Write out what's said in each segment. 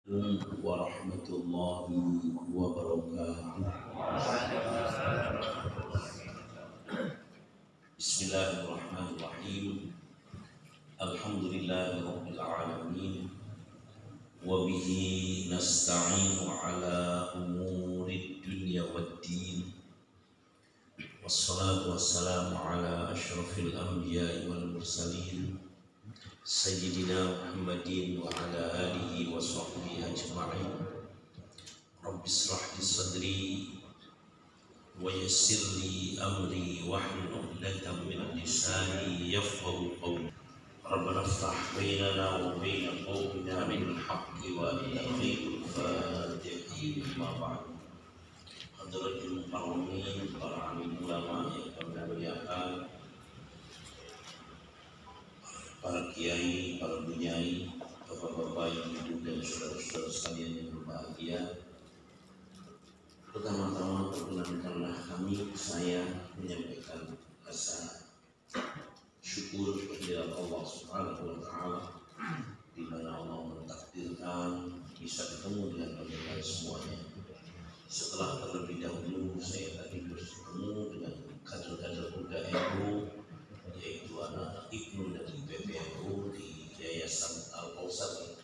Warahmatullahi wabarakatuh. Bismillahirrahmanirrahim. Alhamdulillahirabbil alamin. Wa bihi nasta'inu ala umurid dunya waddin. Wassalatu wassalamu ala asyrafil anbiya'i wal mursalin Sayyidina Muhammadin wa ala alihi wa sahbihi ajma'in. Rabbi israh li sadri wa yassir li amri wahlul 'uqdatam min lisani yafqahu qawli. Rabbana iftah bainana wa baina qawmina bil haqqi wa anta khairul fatihin. Ma ba'd. Hadratul mukarramin, para alim ulama yang kami muliakan, para kiai, para bunyai, bapak-bapak yang hidup dan saudara-saudara sekalian yang berbahagia. Pertama-tama perkenankanlah saya menyampaikan rasa syukur kepada Allah Subhanahu wa taala di mana Allah mentakdirkan bisa ketemu dengan kalian semuanya. Setelah terlebih dahulu saya tadi bertemu dengan kader-kader muda NU, yaitu anak IPNU dan IPPNU di Yayasan Al-Kausar,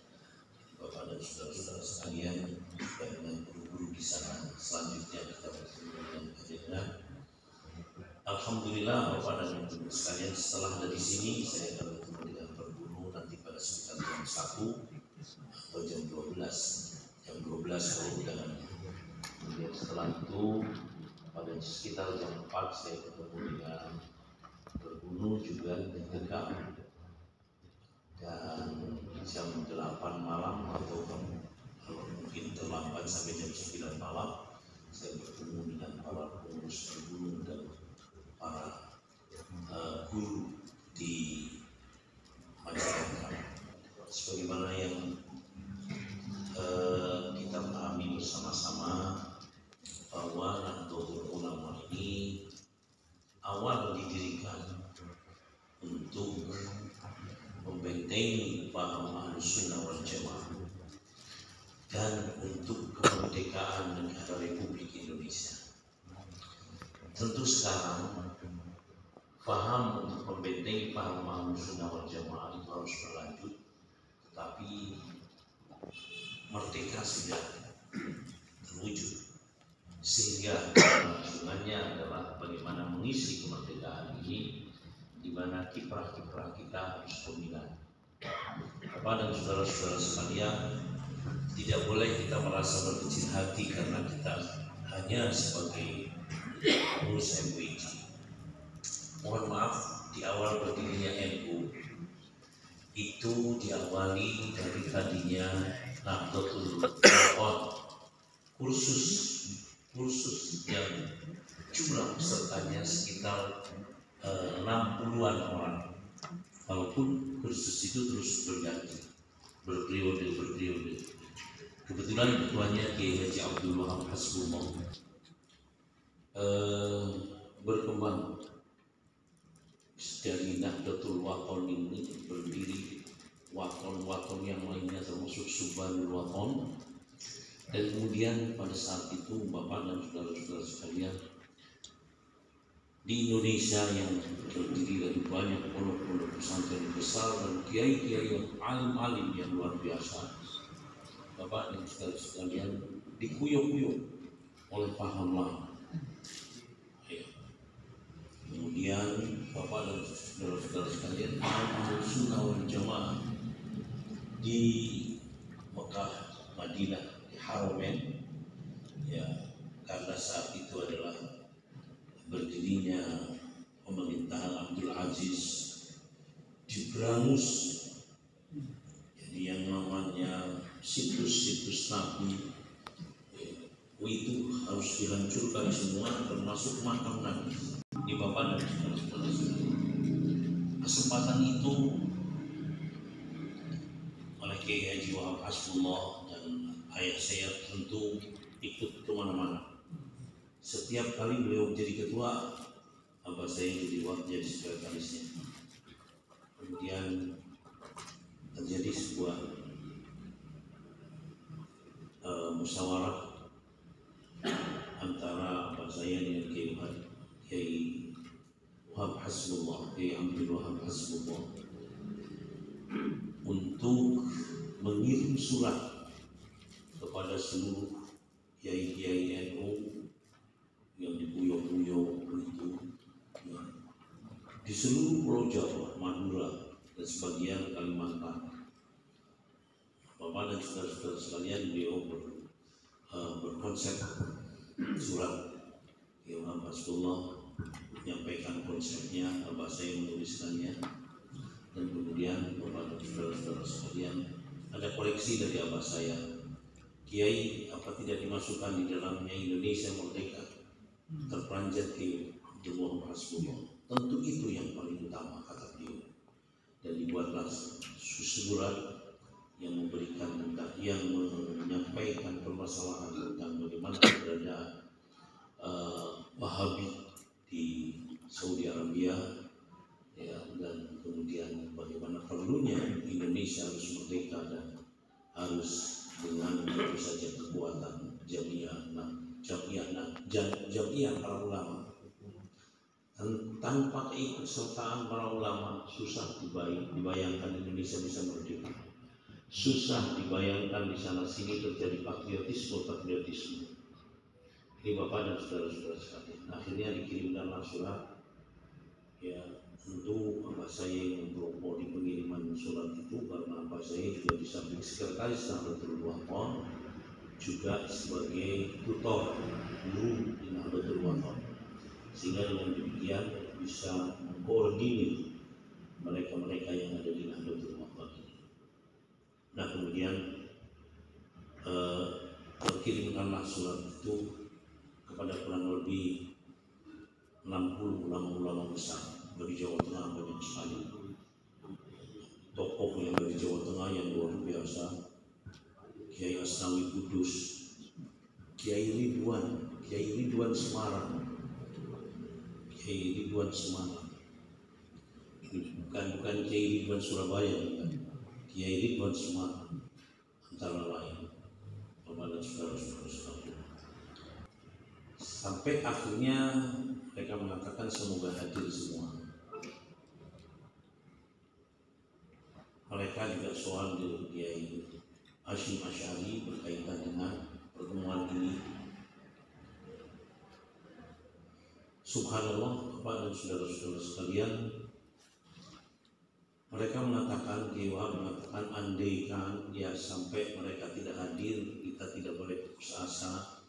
Bapak dan saudara-saudara sekalian, juga dengan guru-guru di sana. Selanjutnya kita bertemu dengan hadirin. Alhamdulillah Bapak dan ibu sekalian, setelah dari sini saya akan bertemu dengan berguru nanti pada sekitar jam 1 atau jam 12. Jam 12 saya undangan. Kemudian setelah itu pada sekitar jam 4 saya bertemu dengan berbunuh juga dengan dan jam 8 malam atau kalau mungkin terlambat sampai jam 9 malam saya bertemu dengan para pengurus berbunuh dan para guru di masyarakat. Sebagaimana yang kita pahami bersama-sama bahwa Nahdlatul Ulama ini awal didirikan untuk membentengi paham Ahlus Sunnah wal Jamaah dan untuk kemerdekaan negara Republik Indonesia. Tentu sekarang paham untuk membentengi paham Ahlus Sunnah wal Jamaah itu harus berlanjut, tetapi merdeka sudah terwujud, sehingga kelangsungannya adalah bagaimana mengisi kemerdekaan ini, di mana kiprah-kiprah kita harus dominan. Bapak dan saudara-saudara sekalian, tidak boleh kita merasa berkecil hati karena kita hanya sebagai pengurus MUI. Mohon maaf, di awal berdirinya NU itu diawali dari tadinya Nahdlatul Ulama, kursus yang jumlah pesertanya sekitar 60-an orang. Walaupun kursus itu terus berganti, berperiode. Kebetulan ketuanya Kiai Haji Abdul Wahab Hasbullah. Berkembang dari Nahdlatul Wathon ini berdiri wathon yang lainnya termasuk Subhanul Wathon. Dan kemudian pada saat itu Bapak dan saudara-saudara sekalian, di Indonesia yang terdiri dari banyak pondok-pondok pesantren besar dan kiai-kiai yang alim-alim yang luar biasa, Bapak dan saudara sekalian, dikuyuk-kuyuk oleh paham lain. Kemudian Bapak dan saudara-saudara sekalian, paham Ahlus Sunnah wal Jamaah di Mekah, Madinah, Haramain, ya, karena saat itu adalah berdirinya pemerintahan Abdul Aziz diberangus. Jadi yang namanya situs-situs Nabi itu harus dihancurkan semua, termasuk makam Nabi di Bapak dan saudara-saudara. Kesempatan itu oleh Kiai Haji Wahab Hasbullah dan ayah saya tentu ikut kemana-mana. Setiap kali beliau menjadi ketua, abah saya jadi sekretarisnya. Kemudian terjadi sebuah musyawarah antara Abah saya dengan Kiai Wahab Hasbullah, Kiai Abdul Wahab Hasbullah, untuk mengirim surat kepada seluruh kiai-kiai NU yang di Puyo-Puyo itu ya, di seluruh Pulau Jawa, Madura, dan sebagian Kalimantan. Bapak dan saudara-saudara sekalian, beliau berkonsep surat Kiai Wahab Hasbullah, menyampaikan konsepnya, Abah saya menuliskannya, dan kemudian Bapak dan saudara-saudara sekalian, ada koreksi dari Abah saya, Kiai, apa tidak dimasukkan di dalamnya Indonesia Merdeka, terperanjat Kiai Abdul Wahab Hasbullah. Tentu itu yang paling utama, kata beliau. Dan dibuatlah surat yang memberikan tentang, yang menyampaikan permasalahan tentang bagaimana keberadaan Wahabi di Saudi Arabia, ya, dan kemudian bagaimana perlunya Indonesia harus merdeka dan harus dengan tentu saja kekuatan jamiah para ulama. Dan tanpa keikutsertaan para ulama susah dibayangkan Indonesia bisa merdeka. Susah dibayangkan di sana sini terjadi patriotisme. Ini Bapak dan saudara-saudara sekalian. Akhirnya dikirimkanlah surat. Ya, tentu Abah saya yang berompo di pengiriman surat itu, karena Abah saya juga di samping sekretaris Nahdlatul Wathon juga sebagai tutor guru di Nahdlatul Wathon, sehingga dengan demikian bisa mengkoordinir mereka-mereka yang ada di Nahdlatul Wathon ini. Nah, kemudian terkirimkanlah surat itu kepada kurang lebih 60 ulama-ulama besar dari Jawa Tengah, banyak sekali tokoh yang dari Jawa Tengah yang luar biasa, Kiai Asnawi Kudus, Kiai Ridwan Semarang, Kiai Ridwan Semarang, bukan Kiai Ridwan Surabaya, bukan. Kiai Ridwan Semarang antara lain. Bapak dan saudara-saudara sekalian, sampai akhirnya mereka mengatakan semoga hadir semua. Mereka juga soal di Kiai Hashim Asy'ari berkaitan dengan pertemuan ini. Subhanallah, Bapak dan saudara-saudara sekalian, mereka mengatakan, Kiai Wahab mengatakan, andaikan ya sampai mereka tidak hadir, kita tidak boleh putus asa,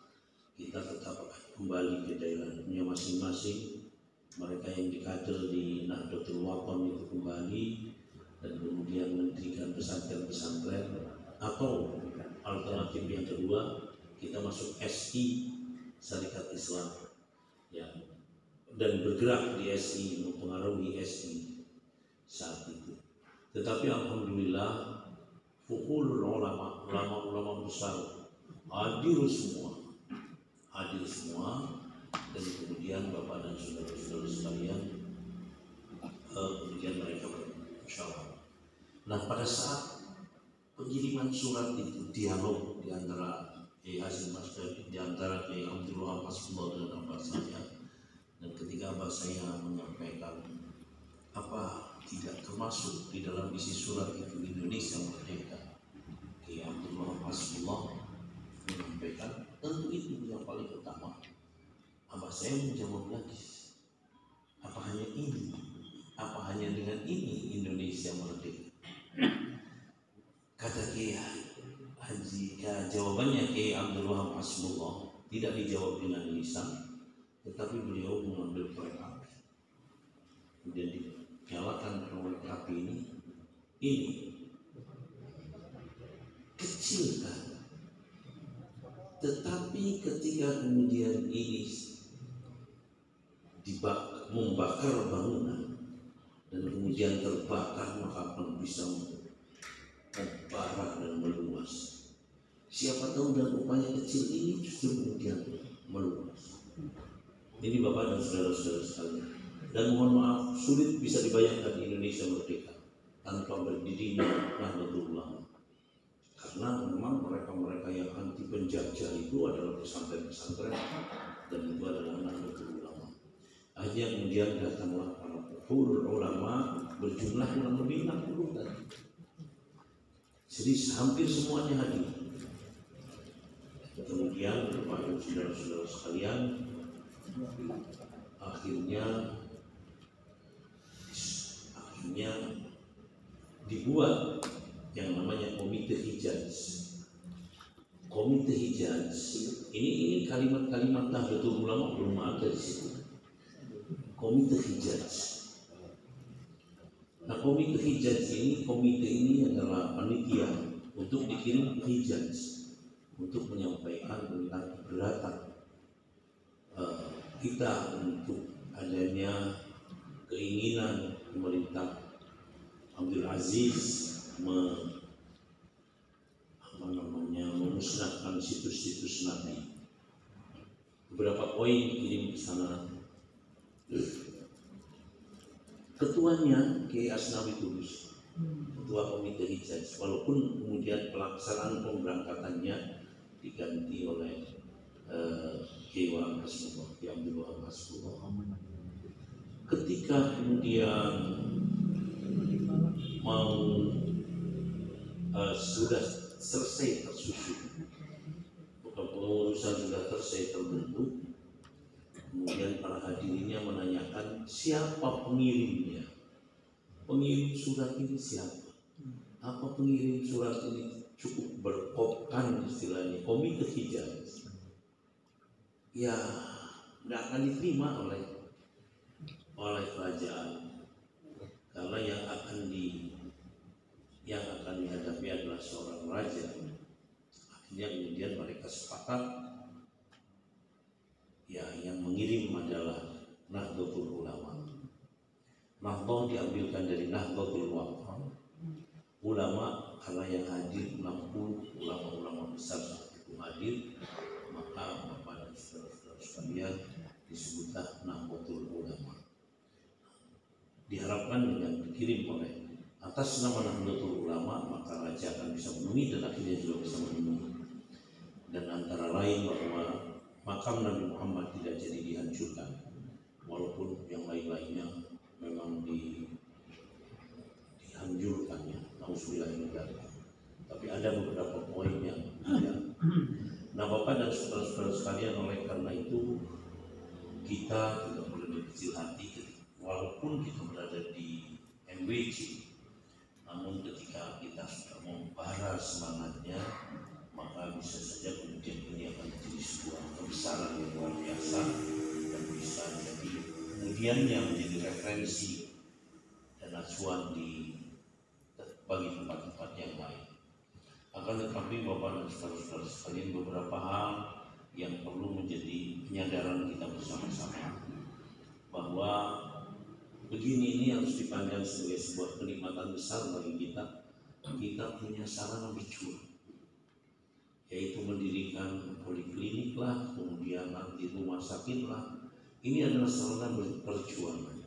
kita tetap akan kembali ke daerahnya masing-masing. Mereka yang dikader di Nahdlatul Wathon itu kembali, dan kemudian mendirikan pesantren-pesantren, atau alternatif yang kedua, kita masuk SI, Syarikat Islam, ya, dan bergerak di SI, mempengaruhi SI saat itu. Tetapi alhamdulillah, fuhulul ulama besar hadir semua, dan kemudian Bapak dan saudara-saudara sekalian, kemudian mereka bermusyawarah. Nah, pada saat pengiriman surat itu, dialog di antara Kiai Hashim Asy'ari, di antara Kiai Abdul Wahab Hasbullah dan Abah saya, dan ketika Abah saya menyampaikan apa tidak termasuk di dalam isi surat itu Indonesia Merdeka, Kiai Abdul Wahab Hasbullah menyampaikan, tentu itu yang paling utama. Abah saya menjawab lagi, apa hanya ini? Apa hanya dengan ini Indonesia merdeka? Kata Kiai Haji, jawabannya Kiai Abdul Wahab Hasbullah tidak dijawab dengan lisan, tetapi beliau mengambil korek api. Kemudian dinyalakan korek api ini kecil kan? Tetapi ketika kemudian ini membakar bangunan dan kemudian terbakar, maka akan bisa membara dan meluas. Siapa tahu dan upaya kecil ini justru kemudian meluas. Ini Bapak dan saudara-saudara sekalian. Dan mohon maaf, sulit bisa dibayangkan Indonesia merdeka tanpa berdirinya Nahdlatul Ulama. Karena memang mereka-mereka yang anti penjajah pesantren, dan itu adalah Nahdlatul Ulama. Akhirnya kemudian datanglah para fuhul ulama, berjumlah kurang lebih 60 tadi. Jadi hampir semuanya hadir. Kemudian kepada saudara-saudara sekalian, akhirnya dibuat yang namanya Komite Hijaz. Komite Hijaz ini kalimat-kalimat Nahdlatul Ulama belum ada di situ. Komite Hijaz. Nah, Komite Hijaz komite ini adalah panitia untuk dikirim ke Hijaz untuk menyampaikan tentang keberatan kita untuk adanya keinginan pemerintah Abdul Aziz memusnahkan situs-situs Nabi. Beberapa poin dikirim ke sana. Ketuanya Kiai Asnawi Kudus, ketua Komite Hijaz, walaupun kemudian pelaksanaan pemberangkatannya diganti oleh Kiai Hasbullah, Kiai Abdul Wahab Hasbullah. Ketika kemudian sudah selesai tersusun, pengurusan sudah selesai terbentuk, kemudian para hadirinnya menanyakan siapa pengirimnya, pengirim surat ini siapa, apa pengirim surat ini, cukup berkopkan istilahnya Komite Hijaz. Ya, tidak akan diterima oleh kerajaan, karena yang akan dihadapi adalah seorang raja. Akhirnya kemudian mereka sepakat, ya yang mengirim adalah Nahdlatul Ulama. Nahdlatul diambilkan dari Nahdlatul Ulama. Ulama karena yang hadir 60 ulama-ulama besar saat itu hadir, maka Bapak dan saudara-saudara sekalian disebutlah Nahdlatul Ulama. Diharapkan dengan dikirim oleh atas nama Nahdlatul Ulama, maka raja akan bisa memenuhi dan akhirnya juga bisa memenuhi. Dan antara lain bahwa makam Nabi Muhammad tidak jadi dihancurkan, walaupun yang lain-lainnya memang dihancurkannya. Nauzubillahi. Tapi ada beberapa poin yang tidak. Nah, Bapak dan saudara-saudara sekalian, oleh karena itu kita tidak boleh berkecil hati, walaupun kita berada di MWC. Namun ketika kita sudah membara semangatnya, maka bisa saja kemudian ini akan menjadi sebuah kebesaran yang luar biasa dan bisa jadi kemudian yang menjadi referensi dan acuan bagi tempat-tempat yang lain. Akan tetapi Bapak dan saudara-saudara sekalian, beberapa hal yang perlu menjadi penyadaran kita bersama-sama bahwa begini ini harus dipandang sebagai sebuah kenikmatan besar bagi kita. Kita punya sarana berjuang, yaitu mendirikan poliklinik lah, kemudian nanti rumah sakit lah. Ini adalah sarana perjuangan.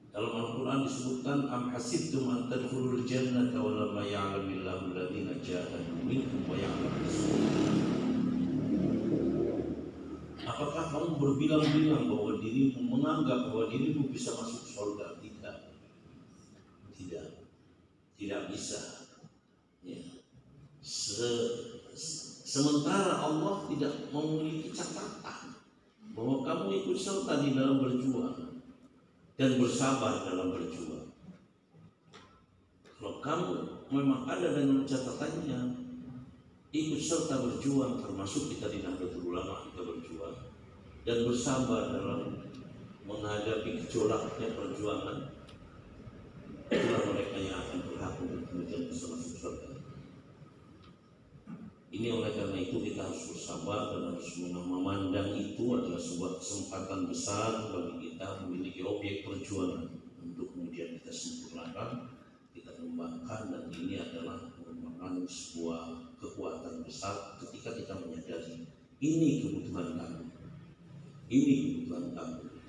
Dalam Al-Quran disebutkan am hasibtum an tadkhulul jannata wa lam ya'lamillahu alladziina jaahadu minkum wa ya'lamus sabirin. Apakah kamu berbilang-bilang bahwa dirimu menganggap bahwa dirimu bisa masuk surga? Tidak bisa. Ya. Sementara Allah tidak memiliki catatan bahwa kamu ikut serta di dalam berjuang dan bersabar dalam berjuang. Kalau kamu memang ada dengan catatannya, ikut serta berjuang, termasuk kita di Nahdlatul Ulama, kita berjuang dan bersabar dalam menghadapi gejolaknya perjuangan, itulah mereka yang akan berhak untuk kemudian bisa masuk surga. Ini oleh karena itu kita harus bersabar dan harus memandang itu adalah sebuah kesempatan besar bagi kita memiliki objek perjuangan untuk kemudian kita sempurnakan, kita kembangkan, dan ini adalah merupakan sebuah kekuatan besar ketika kita menyadari ini kebutuhan kami,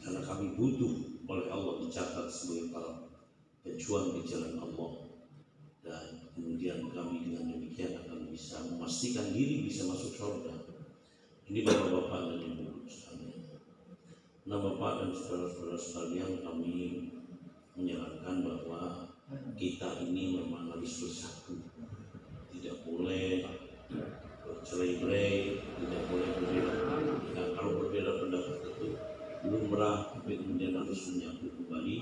karena kami butuh oleh Allah dicatat sebagai para pejuang di jalan Allah, dan kemudian kami dengan demikian akan bisa memastikan diri bisa masuk surga. Ini bapak-bapak dan ibu sekalian. Nah, bapak dan saudara-saudara sekalian, kami menyarankan bahwa kita ini memang harus bersatu. Tidak boleh bercerai-berai, tidak boleh berbeda. Ya, kalau berbeda pendapat itu lumrah, tapi kemudian harus menyatu kembali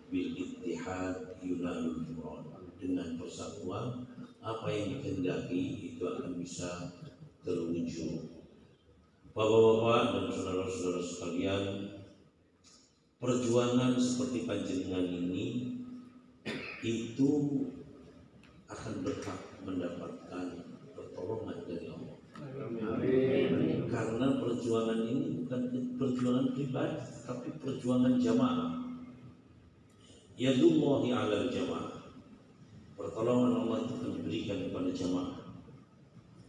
bil ittihad yunalul murad. Dengan persatuan, apa yang dikehendaki itu akan bisa terwujud. Bapak-bapak dan saudara-saudara sekalian, perjuangan seperti panjenengan ini itu akan berhak mendapatkan pertolongan dari Allah. Amin. Karena perjuangan ini bukan perjuangan pribadi, tapi perjuangan jamaah. Yadullahi 'alal jamaah. Pertolongan Allah itu akan diberikan kepada jamaah,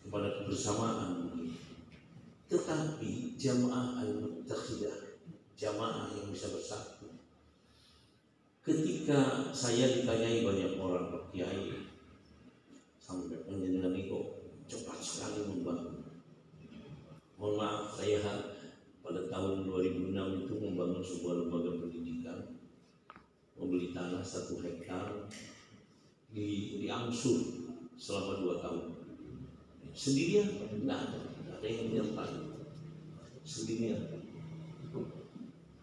kepada kebersamaan. Tetapi jamaah al-muttakhidah, jamaah yang bisa bersatu. Ketika saya ditanyai banyak orang, Pak Kiai, sampai panjenengan itu cepat sekali membangun. Mohon maaf, saya pada tahun 2006 itu membangun sebuah lembaga pendidikan, membeli tanah 1 hektar di Angsur selama 2 tahun. Sendirian, tidak ada yang menyertai, sendirian.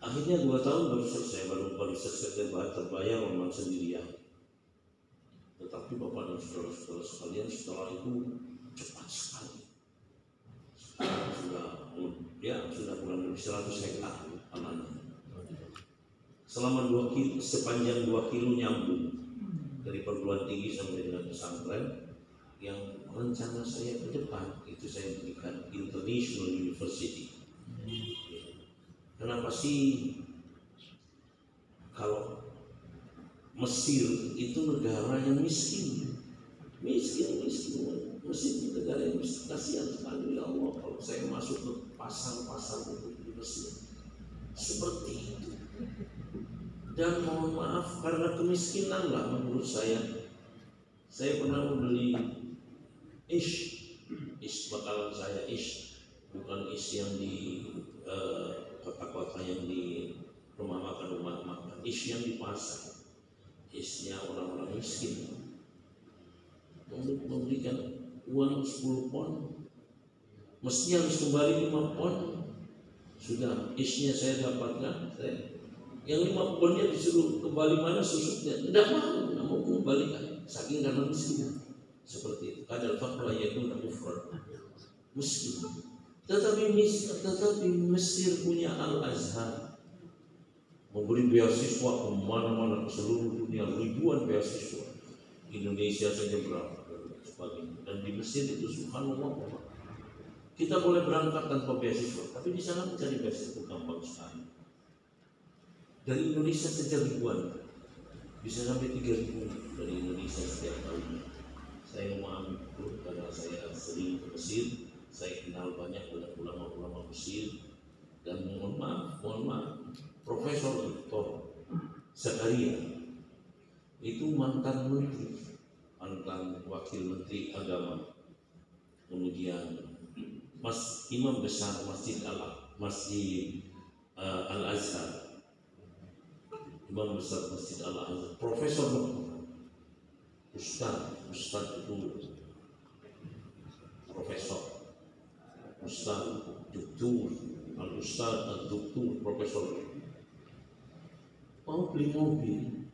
Akhirnya 2 tahun baru selesai, baru selesai terbayar memang sendirian. Tetapi bapak dan saudara-saudara sekalian, setelah itu cepat sekali. Sudah kurang lebih 100 hektar tanahnya. Selama 2 kilo, sepanjang 2 kilo nyambung dari perguruan tinggi sampai dengan pesantren. Yang rencana saya ke depan itu saya berikan International University. Kenapa sih kalau Mesir itu negara yang miskin, Mesir itu negara yang miskin. Kasihan sekali, ya Allah, kalau saya masuk ke pasar-pasar di Mesir seperti itu. Dan mohon maaf, karena kemiskinan lah menurut saya pernah membeli ish bakalan saya bukan ish yang di kota-kota yang di rumah makan, ish yang di pasar, ishnya orang-orang miskin. Memberikan uang 10 pon, mestinya harus kembali 5 pon. Sudah ishnya saya dapatkan, yang 5 ponnya disuruh kembali mana susutnya, tidak mau kembalikan, saking karena miskin. Seperti itu, kadal fakra yakuna kufran muslim. Tetapi Mesir punya Al-Azhar, memberi beasiswa kemana-mana ke seluruh dunia, ribuan beasiswa. Indonesia saja berapa sebagainya. Dan di Mesir itu subhanallah, kita boleh berangkat tanpa beasiswa, tapi di sana mencari beasiswa gampang sekali. Dari Indonesia saja ribuan, bisa sampai 3.000 dari Indonesia setiap tahunnya. Saya memahami itu karena saya sering ke Mesir, saya kenal banyak ulama-ulama Mesir. Dan mohon maaf, Profesor Dr. Zakaria itu mantan menteri, mantan wakil menteri agama. Kemudian imam besar Masjid Al-Azhar, imam besar Masjid Al-Azhar, Profesor Dr. Ustaz itu profesor, Ustaz Doktor, Al-Ustaz Al-Doktor, profesor. Mau beli mobil,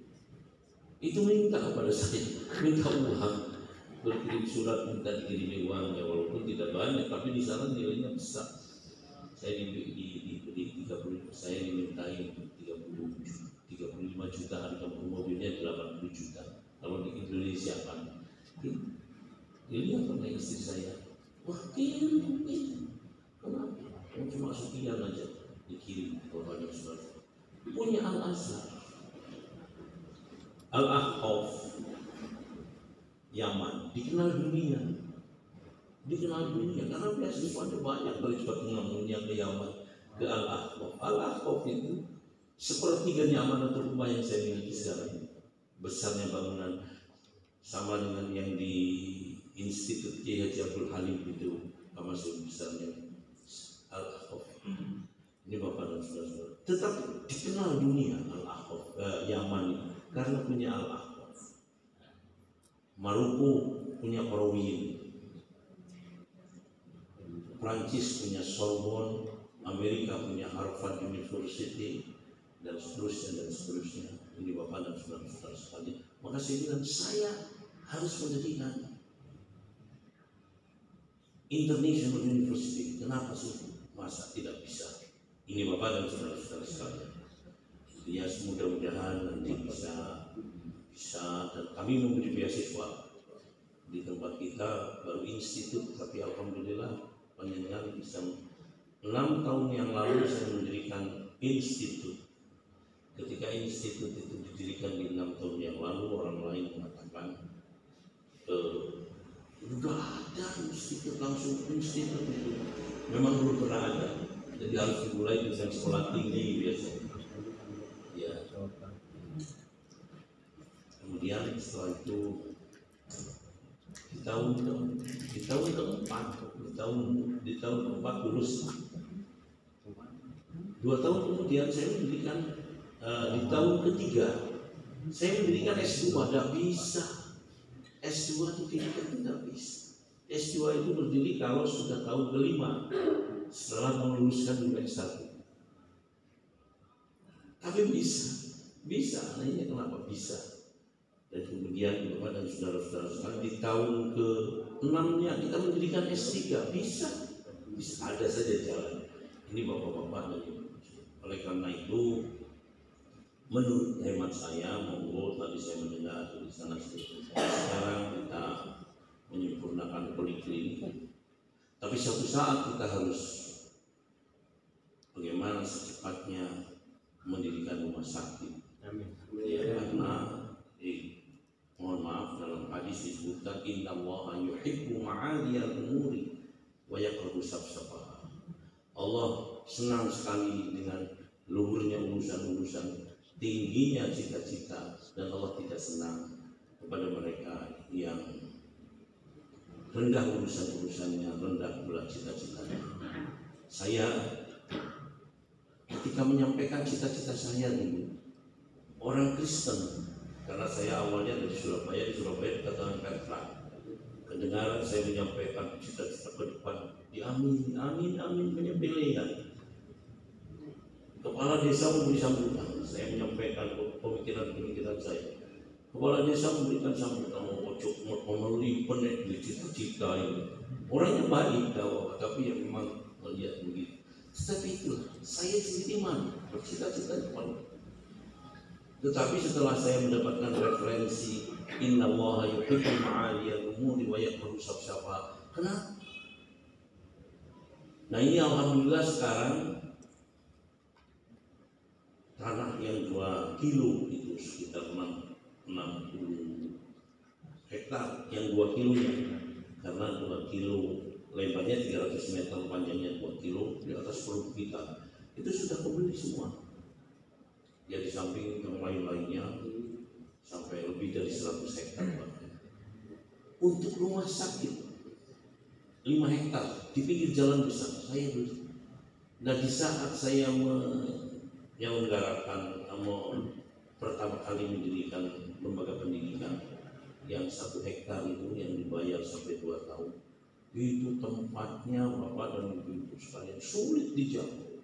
itu minta kepada saya, minta uang, berkirim surat minta dikirimi uangnya, walaupun tidak banyak, tapi di sana nilainya besar. Saya dimintain 35 juta, harga mobilnya 80 juta. Kalau di Indonesia kan, ini apa nih istri saya? Wah, kirim. Kenapa? Cuma sekian aja dikirim kepada saudara. Punya Al-Azhar, Al-Ahqaf, Yaman, dikenal dunia karena beasiswanya banyak dari Tengah ke Yaman, ke Al-Ahqaf. Al-Ahqaf itu sepertiganya amanah rumah yang saya miliki sekarang. Besarnya bangunan sama dengan yang di Institut Kiai Haji Abdul Halim itu, sama besarnya terkenal dunia Al-Ahqaf, Yaman karena punya Al-Ahqaf. Maroko punya Qarawiyyin, Prancis punya Sorbonne, Amerika punya Harvard University, dan seterusnya dan seterusnya. Ini Bapak dan saudara-saudara sekalian. Maka saya bilang saya harus mendirikan International University. Kenapa sih? Masa tidak bisa? Ini Bapak dan saudara-saudara sekalian. Ya mudah-mudahan nanti bisa dan kami memberi beasiswa di tempat kita baru institut, tapi alhamdulillah panjenengan bisa. 6 tahun yang lalu saya mendirikan institut. Ketika institut itu didirikan di 6 tahun yang lalu, orang lain mengatakan udah ada institut, langsung institut itu memang belum pernah ada, jadi harus dimulai dengan sekolah tinggi biasanya. Ya. Kemudian setelah itu di tahun keempat lulus. 2 tahun kemudian saya mendirikan di tahun ketiga saya mendirikan S2. Tidak bisa. S2 itu tidak bisa. S2 itu berdiri kalau sudah tahun kelima setelah meluluskan juga S1. Tapi bisa. Anehnya kenapa bisa? Dan kemudian Bapak dan saudara-saudara sekalian di tahun ke-6-nya kita mendirikan S3. Bisa ada saja jalan. Ini Bapak-bapak dan Ibu. Oleh karena itu, menurut hemat saya, monggo tadi saya mendengar di sana sekarang kita menyempurnakan poliklinik. Tapi suatu saat kita harus bagaimana secepatnya mendirikan rumah sakit. Ya, karena mohon maaf, dalam hadis disebutkan innallaha yuhibbu ma'aliyal umuri wa yakrahu safsafaha. Allah senang sekali dengan luhurnya urusan-urusan, tingginya cita-cita, dan Allah tidak senang kepada mereka yang rendah urusan-urusannya, rendah pula cita-citanya. Saya ketika menyampaikan cita-cita saya dulu, orang Kristen, karena saya awalnya dari Surabaya, dikatakan Petra. Kedengaran saya menyampaikan cita-cita ke depan, amin penyembelihan. Kepala desa memberi sambutan, saya menyampaikan pemikiran saya. Kepala desa memberikan sambutan, memenuhi penuh cita-cita ini. Orangnya baik, tapi yang memang melihat begitu. Tetapi itulah saya sendiri bercita-cita depan. Tetapi setelah saya mendapatkan referensi innallaha yuhibbul ma'aliyal umuri wa yakrahu safsafa. Kenapa? Nah ini alhamdulillah sekarang tanah yang 2 kilo itu sekitar 60 hektar yang 2 kilonya, karena 2 kilo lebarnya 300 meter, panjangnya 2 kilo di atas perbukitan itu sudah kebeli semua. Ya di samping yang lain-lainnya sampai lebih dari 100 hektar. Untuk rumah sakit 5 hektar di pinggir jalan besar saya beli. Dan di saat saya menyelenggarakan pertama kali mendirikan lembaga pendidikan yang 1 hektar itu yang dibayar sampai 2 tahun, itu tempatnya Bapak dan Ibu sekalian sulit dijangkau.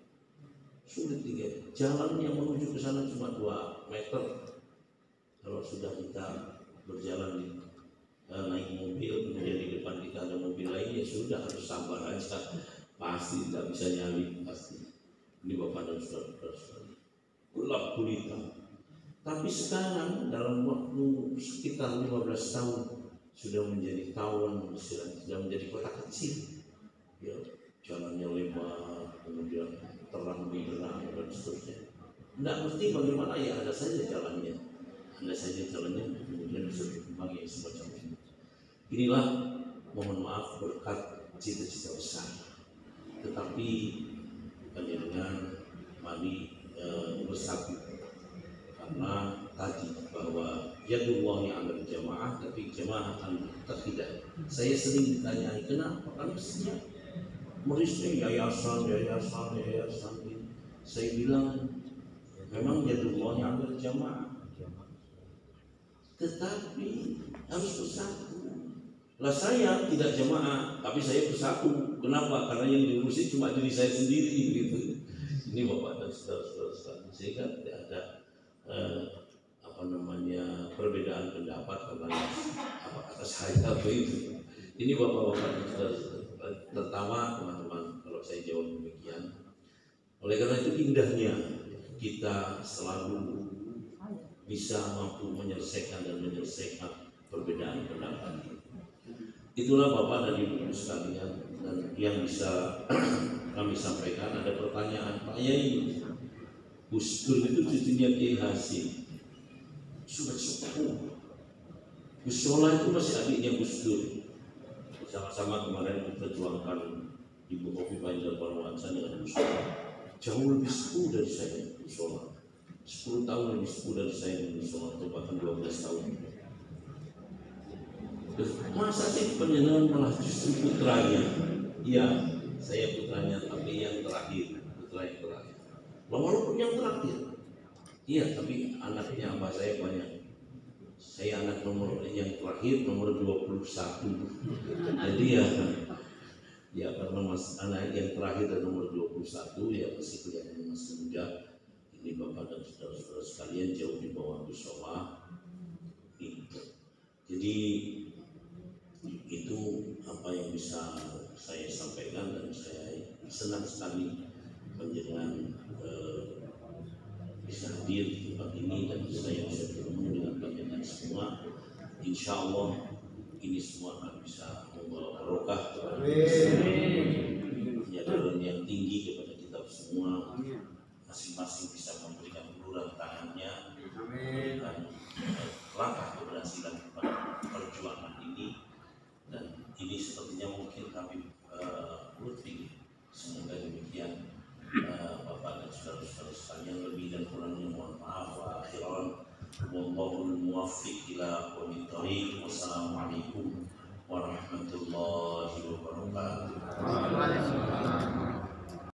Jalan yang menuju ke sana cuma 2 meter. Kalau sudah kita berjalan naik mobil, kemudian di depan kita ada mobil lain, ya sudah harus sabar aja. Pasti tidak bisa nyalip pasti. Ini Bapak dan saudara-saudara. Gelap gulita. Tapi sekarang dalam waktu sekitar 15 tahun sudah menjadi tawon, sudah menjadi kota kecil. Ya, jalannya lebar, kemudian terang benderang dan seterusnya. Tidak ngerti bagaimana, ya ada saja jalannya, kemudian bisa berkembang yang semacam ini. Inilah mohon maaf berkat cita-cita besar. Tetapi dengan mari bersatu, karena tadi bahwa yadullahi 'alal jamaah, tapi jamaah akan terhidat. Saya sering ditanyai kenapa, kan mestinya merisnya yayasan. Saya bilang Memang jadullah yang berjamaah, tetapi harus bersatu. Lah saya tidak jamaah, tapi saya bersatu. Kenapa? Karena yang diurusi cuma diri saya sendiri gitu. Ini Bapak dan saudara-saudara, sehingga tidak ada perbedaan pendapat atas saya itu. Ini Bapak-bapak dan saudara-saudara, tertawa teman-teman kalau saya jawab demikian. Oleh karena itu indahnya kita selalu bisa mampu menyelesaikan perbedaan pendapat. Itulah Bapak dan Ibu sekalian, dan yang bisa kami sampaikan. Ada pertanyaan, Pak Yai, Gus Dur itu cucunya Kiai Hasim, sudah sepuh. Gus Solah itu masih adiknya Gus Dur. Sama-sama kemarin memperjuangkan Ibu Khofifah Indar Parawansa dengan Gus Solah. Jauh lebih sepuh dari saya Gus Solah, 10 tahun lebih sepuh dari saya Gus Solah, atau bahkan 12 tahun. Masa sih penjenengan malah justru putranya? Iya, saya putranya, tapi yang terakhir, putra yang terakhir. Walaupun yang terakhir, iya, tapi anaknya abah saya banyak. Saya anak nomor yang terakhir, nomor 21. Jadi ya karena anak yang terakhir dan nomor 21 ya masih kelihatan masih muda. Ini Bapak dan saudara-saudara sekalian jauh di bawah Gus Solah. Jadi itu apa yang bisa saya sampaikan, dan saya senang sekali panjenengan bisa hadir di tempat ini dan saya bisa bertemu dengan panjenengan semua. Insya Allah ini semua akan bisa membawa barokah kepada kesejahteraan yang tinggi kepada kita semua. Masing-masing bisa memberikan uluran tangannya, memberikan langkah keberhasilan kepada perjuangan ini. Dan ini sepertinya mungkin kami Lutfi. Semoga demikian Bapak dan saudara-saudara sekalian, lebih dan kurangnya mohon maaf. Wa akhiran wallahul muwaffiq ila aqwamit thoriq. Wassalamualaikum warahmatullahi wabarakatuh.